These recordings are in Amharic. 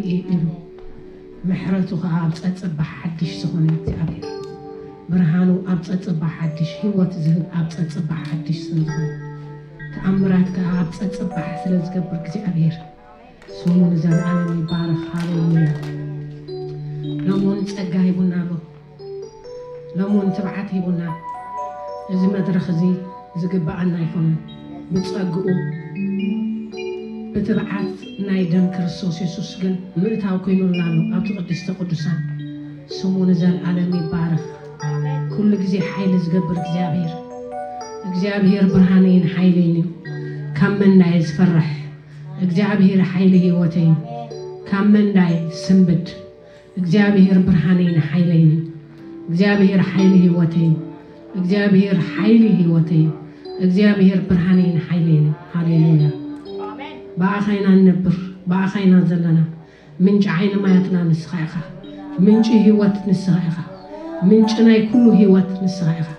إله محرته أبصت بحدش سخون እግዚአብሔር ብርሃኑ أبصت بحدش ህይወት ዝህብ أبصت بحدش ስንሆን ተአምራት ከአብጽት ጽባህ ስለዝገብር እግዚአብሔር ስሙን ዘላለም ይባረክ ሃሌሉያ ለሞን ጸጋ ይቡና ለሞን ትብዓት ይቡና እዚ መድረኽ እዚ ዝግባአና ይኹን ብጸግኡ በትብዓት ናይ ደም ክርስቶስ ኢየሱስ ግን ምእታው ኮይኑልና ነው አብቲ ቅድስተ ቅዱሳን ስሙን ዘላለም ይባረክ ኩሉ ጊዜ ኃይል ዝገብር እግዚአብሔር ብርሃኔን ኃይሌን ካመንዳይ ዝፈርሕ እግዚአብሔር ኃይል ህይወቴ ካመንዳይ ስንብድ እግዚአብሔር ብርሃኔን ኃይሌን እግዚአብሔር ኃይል ህይወቴ እግዚአብሔር ኃይል ህይወቴ እግዚአብሔር ብርሃኔን ኃይሌን ሃሌሉያ አሜን ባአኻይና ነብር ባአኻይና ዘለና ምንጭ ዓይን ማያትና ንስኻይኻ ምንጭ ህይወት ንስኻይኻ ምንጭ ናይ ኩሉ ህይወት ንስኻይኻ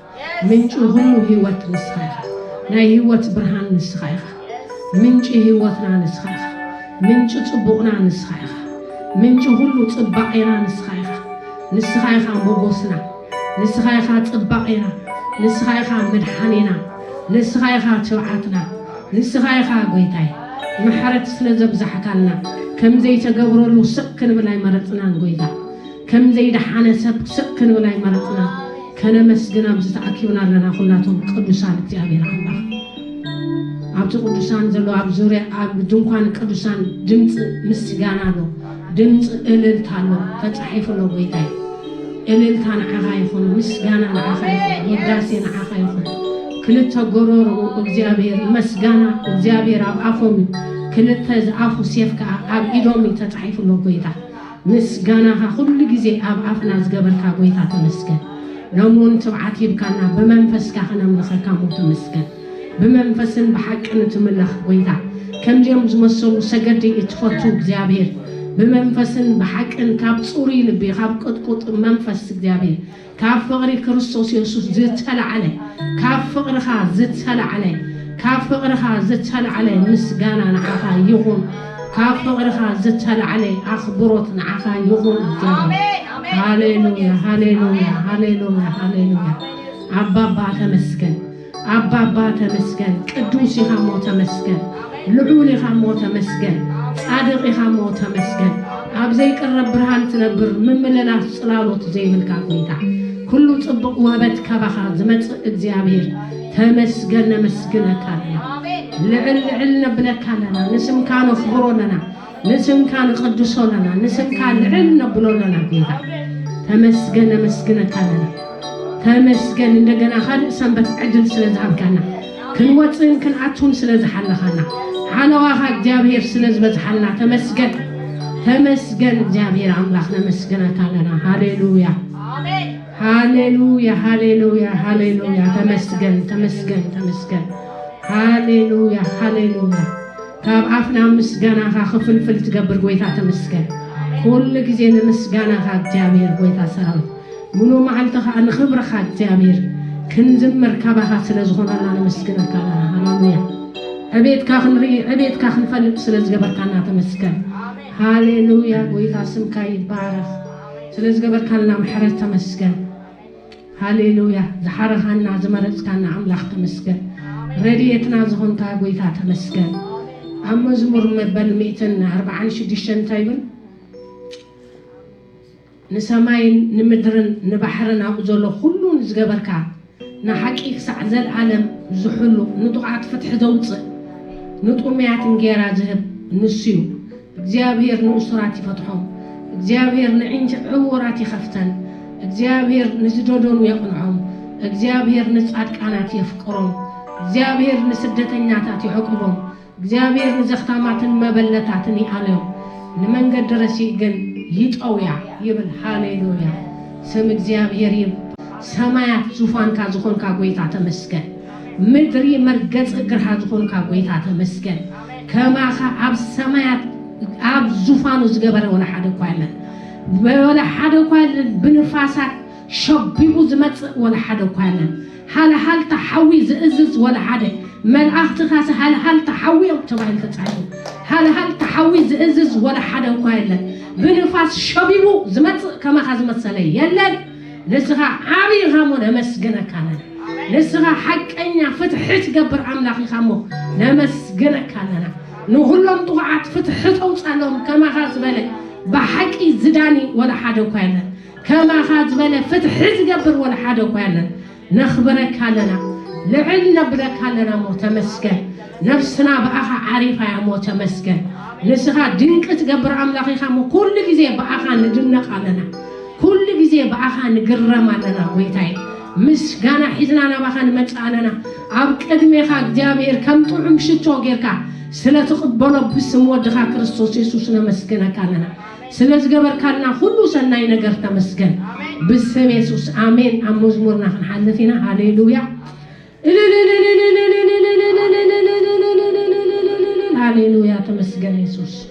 ምንጭ ሁሉ ህይወት ንስኻይኻ ናይ ህይወት ብርሃን ንስኻይኻ ምንጭ ህይወትና ንስኻይኻ ምንጭ ጽቡቕና ንስኻይኻ ምንጭ ሁሉ ጽባቄና ንስኻይኻ ሞጎስና ንስኻይኻ ጽባቄና ንስኻይኻ መድሓኔና ንስኻይኻ ትብዓትና ንስኻይኻ ጎይታይ ምሕረት ስለዘብዛሕካልና ከም ዘይተገብረሉ ስክን ብላይ መረጽናን ጎይታ ከም ዘይደሓነ ሰብ ስክን ብላይ መረጽና ከነመስግና ብዝተኣኪብና ኣለና ኩላቶም ቅዱሳን እግዚአብሔር አምላኽ ኣብቲ ቅዱሳን ዘሎ ኣብ ዙርያ ኣብ ድንኳን ቅዱሳን ድምጽ ምስጋና ኣሎ ድምጽ እልልታ ኣሎ ተጻሒፉሎ ጎይታይ እልልታ ንዓኻ ይኹን ምስጋና ንዓኻ ይኹን ውዳሴ ንዓኻ ይኹን ክልተ ጎሮሮ እግዚአብሔር መስጋና እግዚአብሔር ኣብ ኣፎም ክልተ ዝኣፉ ሴፍካ ኣብ ኢዶም ተጻሒፉሎ ጎይታ ምስጋናኻ ኩሉ ጊዜ ኣብ ኣፍና ዝገበርካ ጎይታ ተመስገን ለሞን ትብዓት ይብካና በመንፈስካ ኸነምልኸካ ሞት ተመስገን በመንፈስን በሐቅን ትምለኽ ጎይታ ከምዚኦም ዝመሰሉ ሰገዲ እትፈቱ እግዚአብሔር በመንፈስን በሐቅን ካብ ጽሪ ልቢ ካብ ቅጥቁጥ መንፈስ እግዚአብሔር ካብ ፍቅሪ ክርስቶስ ኢየሱስ ዝተለዓለ ካብ ፍቅርኻ ዝተለዓለ ምስጋና ንዓኻ ይኹን ካብ ፍቅርኻ ዝተለዓለ ኣኽብሮት ንዓኻ ይኹን እግዚአብሔር ሃሌሉያ ሃሌሉያ ሃሌሉያ ሃሌሉያ አባባ ተመስገን አባባ ተመስገን ቅዱስ ኢኻ ሞ ተመስገን ልዑል ኢኻ ሞ ተመስገን ጻድቅ ኢኻ ሞ ተመስገን ኣብ ዘይቀረብ ብርሃን ትነብር ምምለላስ ጽላሎት ዘይብልካ ጎይታ ኩሉ ጽቡቕ ወበት ከባኻ ዝመጽእ እግዚአብሔር ተመስገን ነመስግነካ ልዕል ነብለካ ለና ንስምካ ነኽብሮ ለና ንስምካ ንቅድሶ ለና ንስምካ ልዕል ነብሎ ለና ጎይታ ተመስገን ነመስግነካ ለና ተመስገን እንደገና ካልእ ሰንበት ዕድል ስለዝሃብካና ክንወፅን ክንኣቱን ስለዝሓለኻና ሓለዋኻ እግዚአብሔር ስለዝበዝሓልና ተመስገን እግዚአብሔር አምላኽ ነመስግነካ ለና ሃሌሉያ አሜን ሃሌሉያ ሃሌሉያ ሃሌሉያ ተመስገን ሃሌሉያ ሃሌሉያ ካብ ኣፍና ምስጋናኻ ክፍልፍል ትገብር ጎይታ ተመስገን ኩሉ ጊዜ ንምስጋናኻ እግዚአብሔር ጎይታ ሰራዊት ሙሉ መዓልተኻ ንኽብረኻ እግዚአብሔር ክንዝምር ካባኻ ስለዝኾነና ነመስግነካ ሃሌሉያ ዕቤትካ ክንርኢ ዕቤትካ ክንፈልጥ ስለዝገበርካና ተመስገን ሃሌሉያ ጎይታ ስምካ ይባረኽ ስለዝገበርካልና ምሕረት ተመስገን ሃሌሉያ ዝሓረኻና ዝመረጽካና አምላኽ ተመስገን ረድኤትና ዝኾንካ ጎይታ ተመስገን ኣብ መዝሙር መበል 146 ይብል ንሰማይን ንምድርን ንባሕርን ኣብ ዘሎ ኩሉን ዝገበርካ ንሓቂ ክሳዕ ዘለዓለም ዝሕሉ ንጡቓት ፍትሒ ዘውፅእ ንጡምያት እንጌራ ዝህብ ንስዩ እግዚአብሔር ንእሱራት ይፈትሖም እግዚአብሔር ንዕንጭ ዕውራት ይኸፍተን እግዚአብሔር ንዝደዶኑ የቕንዖም እግዚአብሔር ንጻድቃናት የፍቅሮም እግዚአብሔር ንስደተኛታት ይዕቅቦም እግዚአብሔር ንዘኽታማትን መበለታትን ይኣልዮም ንመንገድ ረሲ ግን ይጠውያ ይብል ሃሌሉያ ስም እግዚአብሔር ይብ ሰማያት ዙፋንካ ዝኾንካ ጎይታ ተመስገን ምድሪ መርገጽ እግርሃ ዝኾንካ ጎይታ ተመስገን ከማኻ ኣብ ሰማያት ኣብ ዙፋኑ ዝገበረ ወላ ሓደ እኳ የለን ብንፋሳት ሸቢቡ ዝመጽእ ወላ ሓደ እኳ የለን ሃልሃልታ ሓዊ ዝእዝዝ ወላ ሓደ መላእኽትኻ ሃልሃልታ ሓዊዮም ተባሂሉ ተጻሒፉ هل تحوي زئزز ولا حدا وكايلا بنفاس شبيبو زمت كما خازمت سلي يلا نسخة عبي خامو نمسجنا كانا نسخة حق أني فتحت قبر عملاقي خامو نمسجنا كانا نهلهم طوعات فتحت وصالهم كما خازبلي بحكي زداني ولا حدا وكايلا كما خازبلي فتحت قبر ولا حدا وكايلا نخبرك كالنا لعلنا برك كالنا متمسكن نفسنا بأخا عارفة يا متمسكن نسخة دينك تقبر عملاقي خامو كل جزء بأخا ندنق علينا كل جزء بأخا نقرم علينا ويتاي مش كان حزنا بأخا نمتعنا عبك أدمي خاك جابير كم طعم شتو غيركا سلا تقبلوا باسم ودخا كريستوس يسوس نمسكنا كالنا سلا تقبر كالنا كل سناي نقر تمسكن باسم يسوس آمين أم مزمورنا حدثنا هاليلويا هاليلويا تمسكن يسوس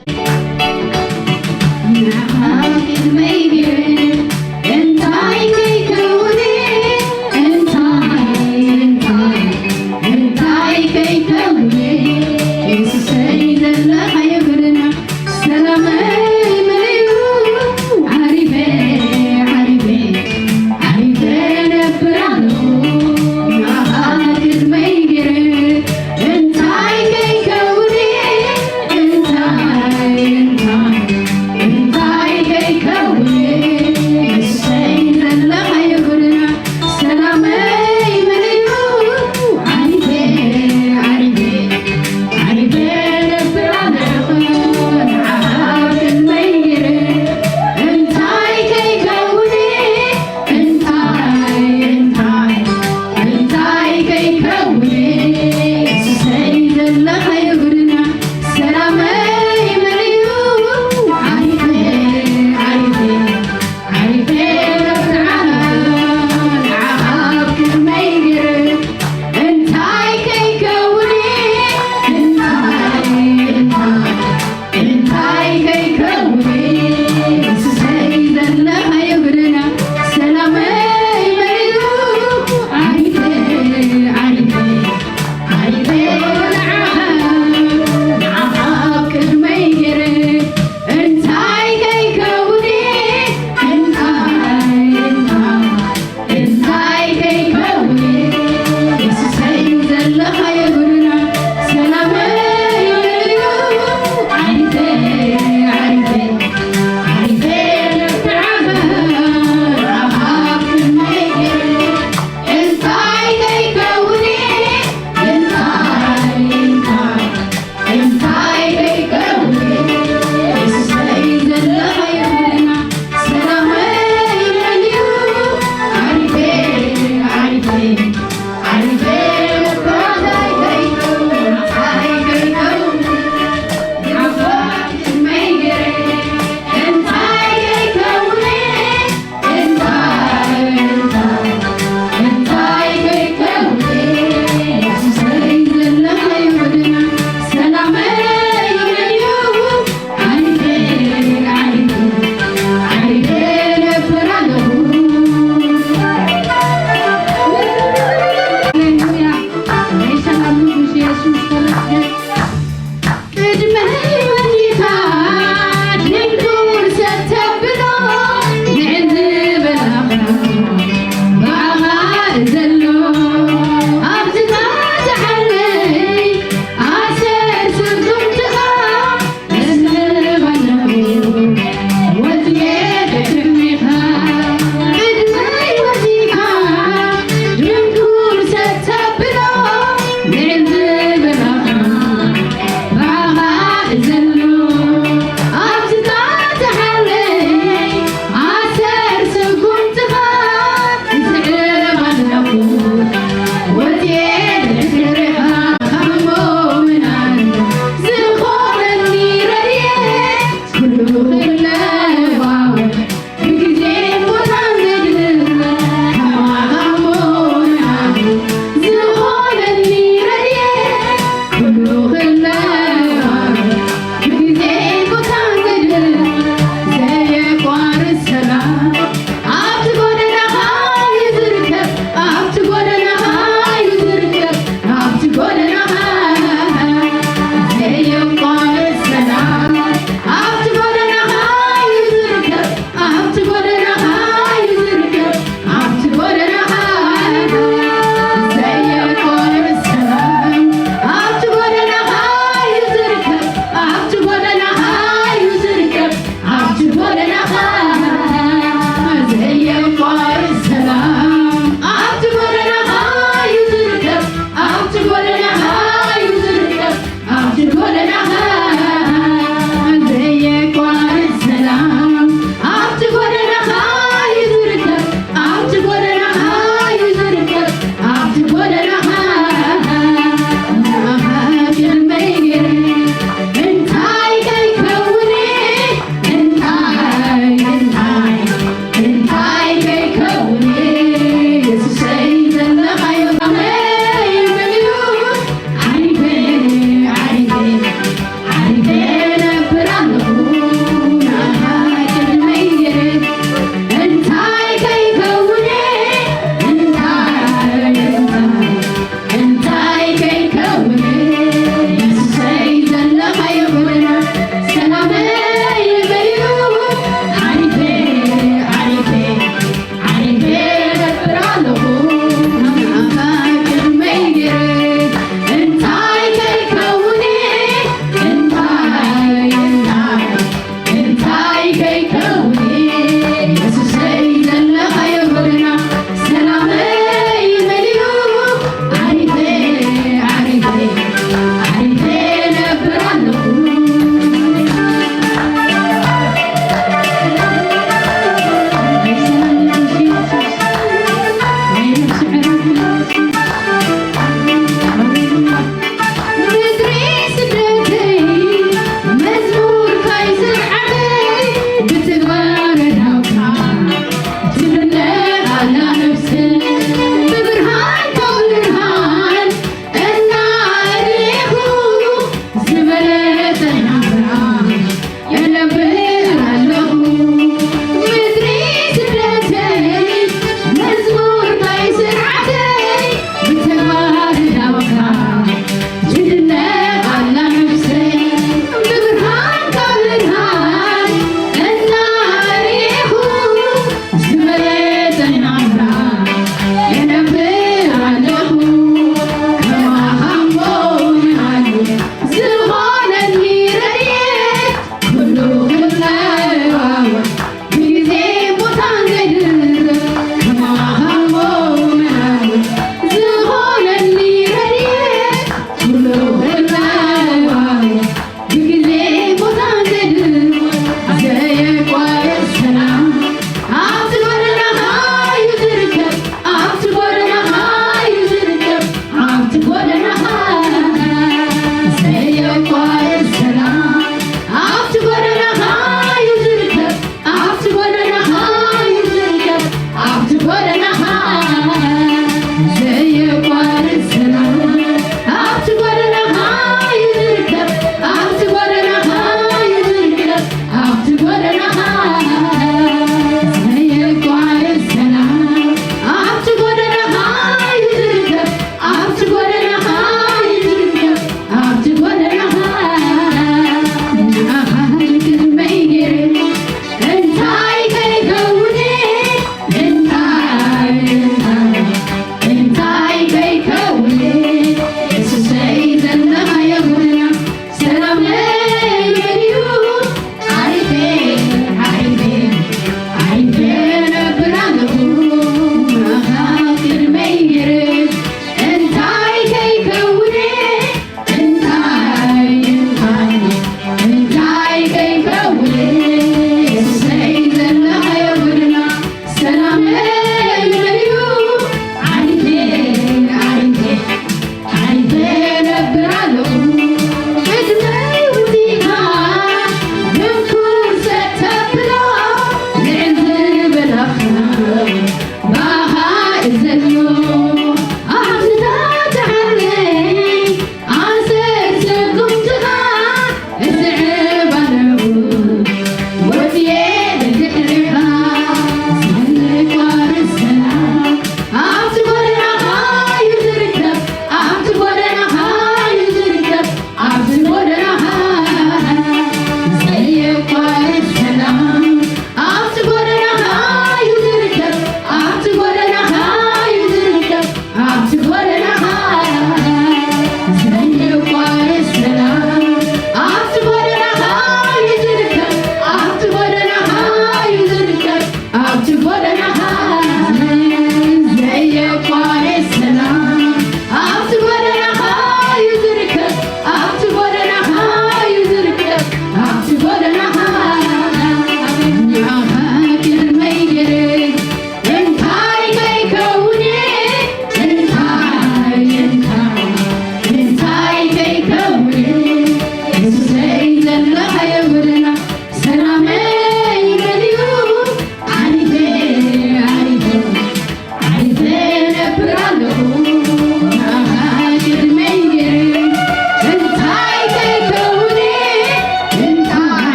Hare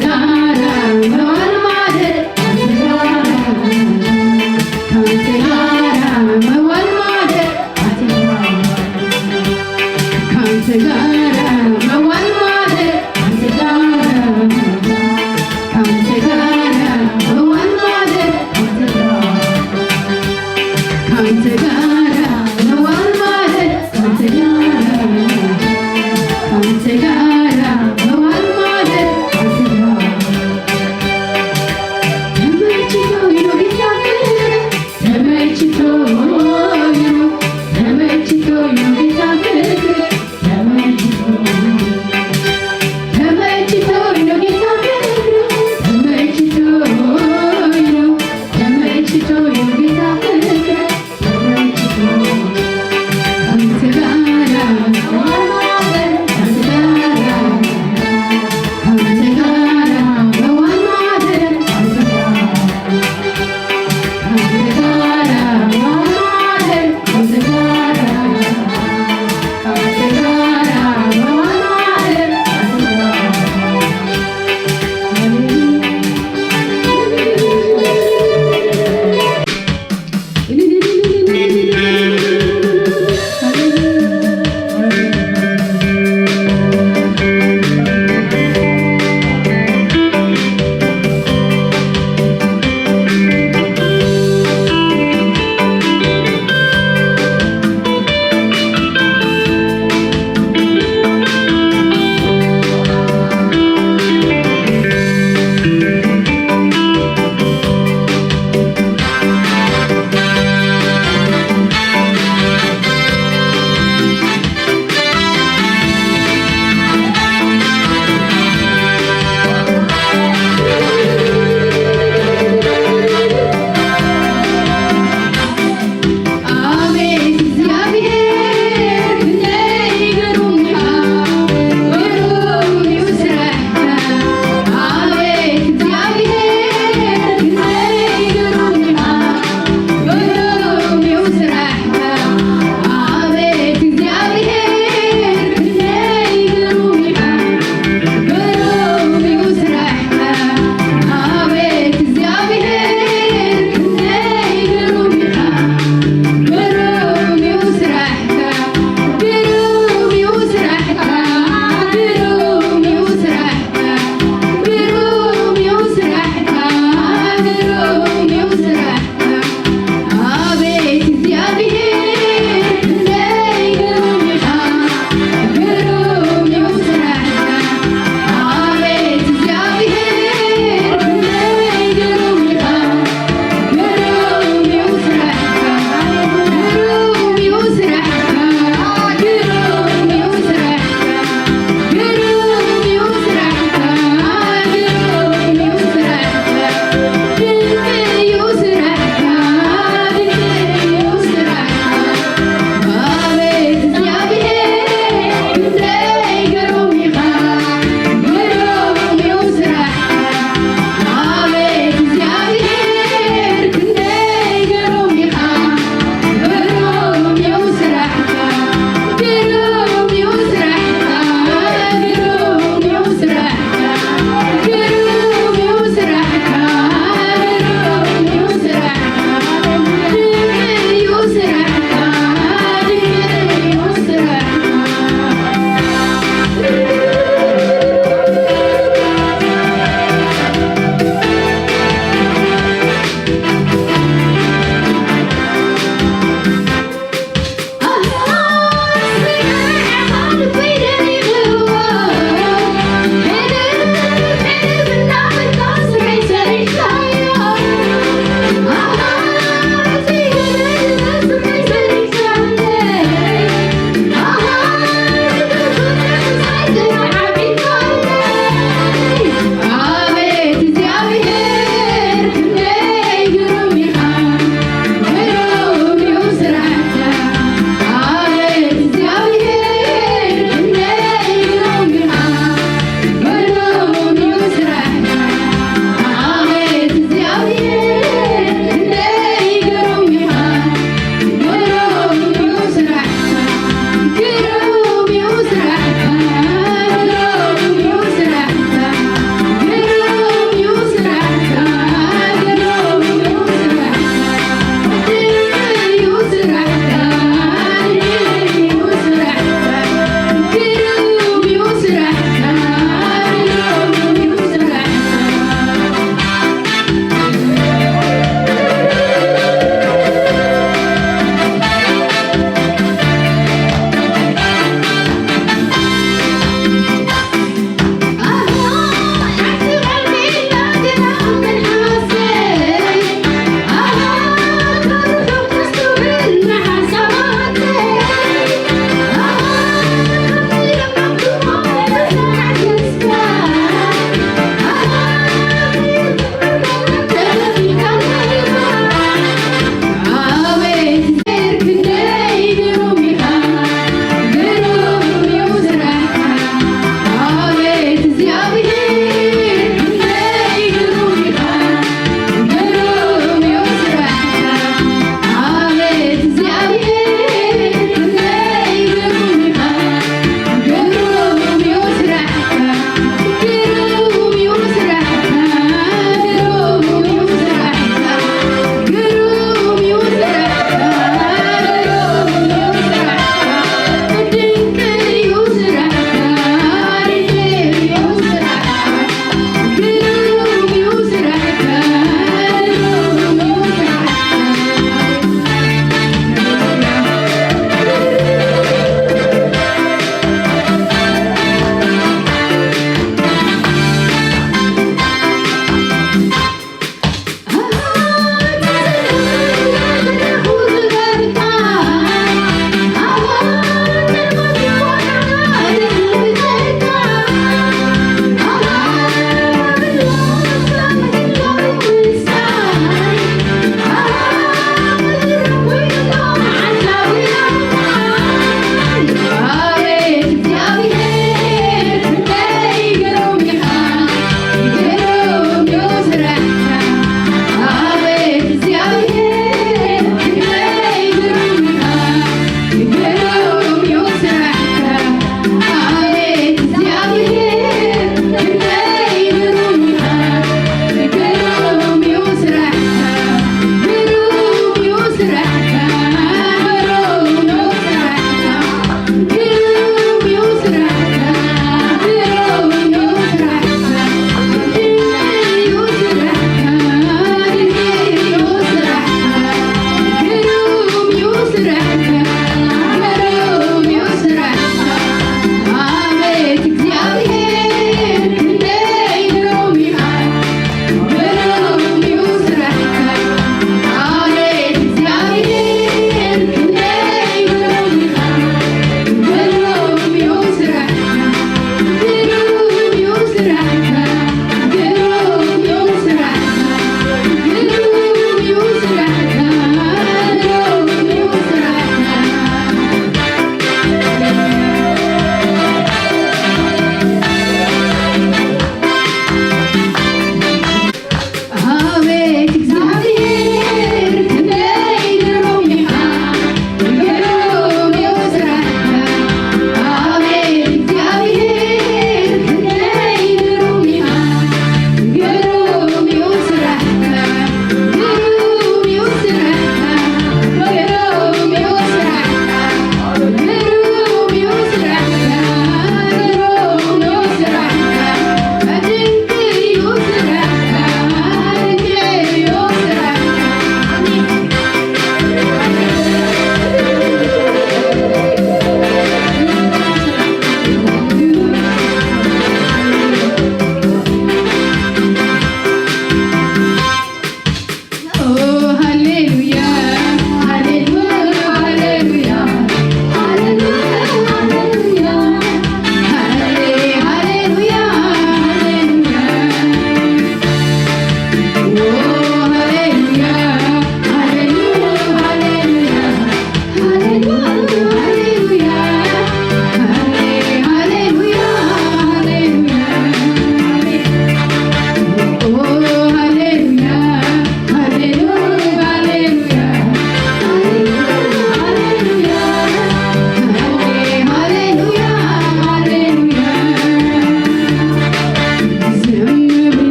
Take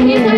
ጌታ